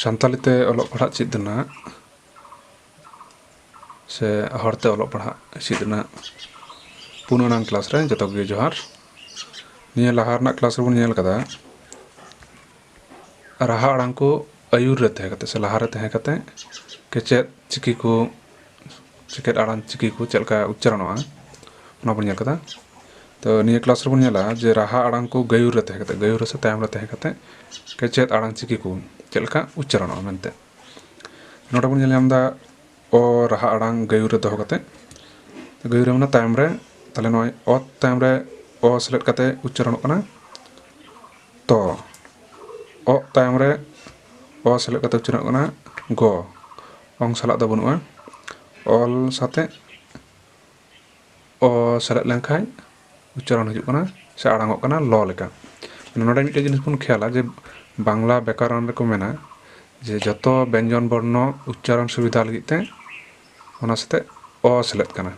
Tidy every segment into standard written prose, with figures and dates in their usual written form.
ᱥᱟᱱᱛᱟᱞᱤ ᱛᱮ ᱚᱞᱚᱜ ᱯᱟᱲᱦᱟᱜ ᱪᱮᱫ ᱨᱮᱱᱟᱜ ᱥᱮ ᱦᱚᱲᱛᱮ ᱚᱞᱚᱜ ᱯᱟᱲᱦᱟᱜ ᱪᱮᱫ ᱨᱮᱱᱟᱜ 4 ᱟᱱᱟᱜ ᱠᱞᱟᱥ ᱨᱮ ᱡᱚᱛᱚ ᱜᱮ ᱡᱚᱦᱟᱨ। ᱱᱤᱭᱟᱹ ᱞᱟᱦᱟ ᱨᱮᱱᱟᱜ ᱠᱞᱟᱥ ᱨᱮᱵᱚᱱ ᱧᱮᱞ ᱠᱟᱫᱟ ᱨᱟᱦᱟ ᱟᱲᱟᱝ ᱠᱚ ᱟᱭᱩᱨ ᱨᱮ ᱛᱟᱦᱮᱸ ᱠᱟᱛᱮ ᱥᱮ ᱞᱟᱦᱟ ᱨᱮ ᱛᱟᱦᱮᱸ ᱠᱟᱛᱮ ᱠᱮᱪᱮᱫ ᱪᱤᱠᱤ ᱠᱚ ᱪᱮᱠᱮᱫ ᱟᱲᱟᱝ ᱪᱤᱠᱤ ᱠᱚ ᱪᱮᱫ ᱞᱮᱠᱟ ᱩᱪᱪᱟᱨᱚᱱᱚᱜᱼᱟ ᱚᱱᱟ ᱵᱚᱱ ᱧᱮᱞ ᱠᱟᱫᱟ। ᱛᱚ ᱱᱤᱭᱟᱹ ᱠᱞᱟᱥ ᱨᱮᱵᱚᱱ ᱧᱮᱞᱟ ᱡᱮ ᱨᱟᱦᱟ ᱟᱲᱟᱝ ko ᱜᱟᱭᱩᱨ ᱨᱮ ᱛᱟᱦᱮᱸ ᱠᱟᱛᱮ ᱜᱟᱭᱩᱨ ᱨᱮ ᱥᱮ ᱛᱟᱭᱚᱢ ᱨᱮ ᱛᱟᱦᱮᱸ ᱠᱟᱛᱮ ᱠᱮᱪᱮᱫ ᱟᱲᱟᱝ ᱪᱤᱠᱤ ᱠᱚ ᱪᱮᱫ ᱞᱮᱠᱟ ᱩच्ᱪᱟᱨᱚᱱᱚᱜᱼᱟ ᱢᱮᱱᱛᱮ ᱱᱚᱰᱮ ᱵᱚᱱ ᱧᱮᱞ ᱧᱟᱢ ᱫᱟ ᱚ ᱨᱟᱦᱟ ᱟᱲᱟᱝ ᱜᱟᱭᱩᱨ ᱨᱮ ᱫᱚᱦᱚ ᱠᱟᱛᱮ ᱜᱟᱭᱩᱨ ᱨᱮ ᱢᱟᱱᱮ ᱛᱟᱭᱚᱢ ᱨᱮ ᱛᱟᱦᱞᱮ ᱱᱚᱜᱼᱚᱭ ᱚᱛ ᱛᱟᱭᱚᱢ ᱨᱮ ᱚ ᱥᱮᱞᱮᱫ ᱠᱟᱛᱮ ᱩच्ᱪᱟᱨᱚᱱᱚᱜ ᱠᱟᱱᱟ ᱛᱚ ᱚ ᱛᱟᱭᱚᱢ ᱨᱮ ᱚ ᱥᱮᱞᱮᱫ ᱠᱟᱛᱮ ᱩच्ᱪᱟᱨᱚᱱᱚᱜ ᱠᱟᱱᱟ ᱜᱚ ᱚᱝ ᱥᱟᱞᱟᱜ ᱫᱚ ᱵᱟᱹᱱᱩᱜᱼᱟ ᱚᱞ ᱥᱟᱛᱮ ᱚ ᱥᱮᱞᱮᱫ ᱞᱮᱱᱠᱷᱟᱱ उच्चारण हजू से आड़ांगों कना ल लेका नोडे मिटे जिनिस बन ख्याला जे बांग्ला व्याकरण रे को मेना जे जतो व्यंजन वर्ण उच्चारण सुविधा लगिते ओना साथे अ सेलेद कना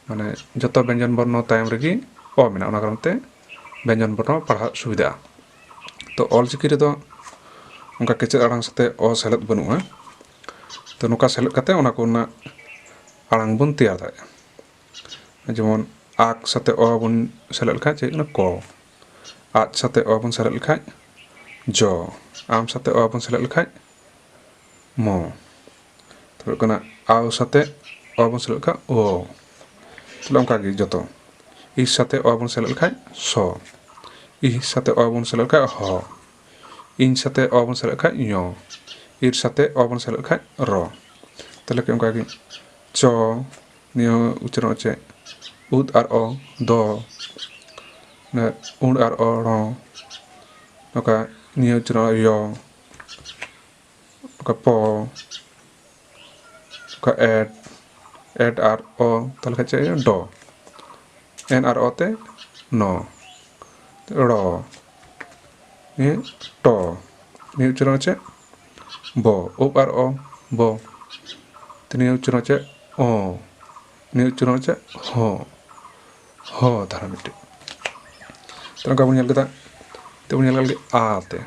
माने जतो व्यंजन वर्ण तायम रेगी अ मेना ओना कारणते व्यंजन वर्ण पढ़ा सुविधा तो ऑलचिकी रे दो उनका केचेद आड़ांग साथे अ सेलेद बनुआ तो नुका सेलेद काते ओना को ना आड़ांग बन तैयार दाड़ेगा जेमन आक साथे अ बन सेलेद लखाय चे क आज साथे अ बन सेलेद लखाय ज आम साथे अ बन सेलेद लखाय म तो कना आव साथे अ बन सेलेद लखाय ओ तो ओंका गे जतो इ साथे अ बन सेलेद लखाय स इ साथे अ बन सेलेद लखाय ह इन साथे अ बन सेलेद लखाय य ir साथे अ बन सेलेद लखाय र तले के ओंका गे च नियो उच्चारण चे उद और अ द उड़ और अ ण ओका नियो उच्चारण य ओका प ओका एड और अ तले के चे ड एन और अ ते न र ये ट नियो उच्चारण चे ब उप और अ ब नियो उच्चारण चे अ नियो उच्चारण चे ह ह धारा मिटे तो का बुन कदा तो बुन लगे आते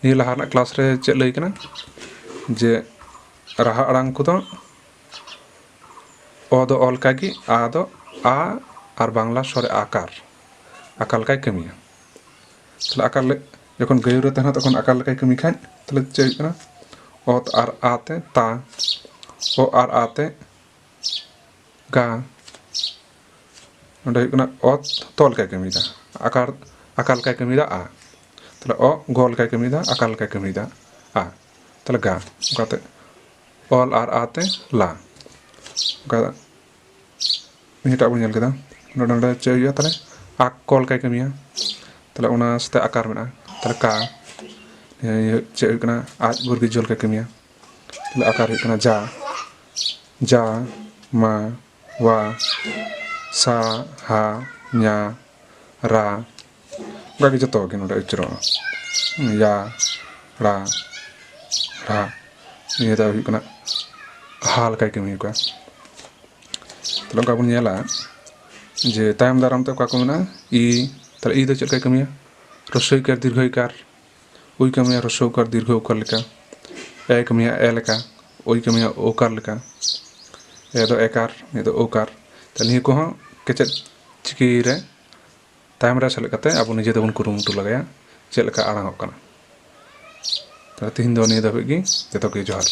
नियो लहा ना क्लास रे चे लई कना जे राहा आड़ांग को दो अ दो ऑल कागी आ दो आ और बांग्ला स्वरे आकार आकार का कमिया तले आकार ले जखन गयुर तहना तखन आकार लेकाय कमी खाय तले चे कना अत और आते ता ओ और आते गा नोडे कना अत तोल का कमीदा आकार का कमीदा आ तले अ गोल का कमीदा आकार का कमीदा आ तले गा गाते ऑल और आते ला गा निटा बन नेल कदा नोडे नोडे चे हुआ तले आक कॉल का कमिया तले ओना सते आकार मेना तले का चे कना आज बुर्गी जोल का कमिया तले आकार कना जा जा मा वा सा हा nya ra गागी जतो के नोडे उच्चारण या रा रा ये दा हुई कना हाल का कमी का तले का बन नेला जे तायम दाराम ते का को मेना ई तले ई दो चेक का कमिया रसोई कर दीर्घईकार उई कमिया रसोई कर दीर्घ उकार लेका ए कमिया ए लेका उई कमिया ओकार लेका ए दो एकार ये दो ओकार तले को हो केचेद चिकी रे तायम रे सेलेद कते आबो निजे देबन कुरुमुटु लगाया चेद लेका आड़ांगोग कना तले तिहिन दो निये धाबिज गे जतो गे जोहार।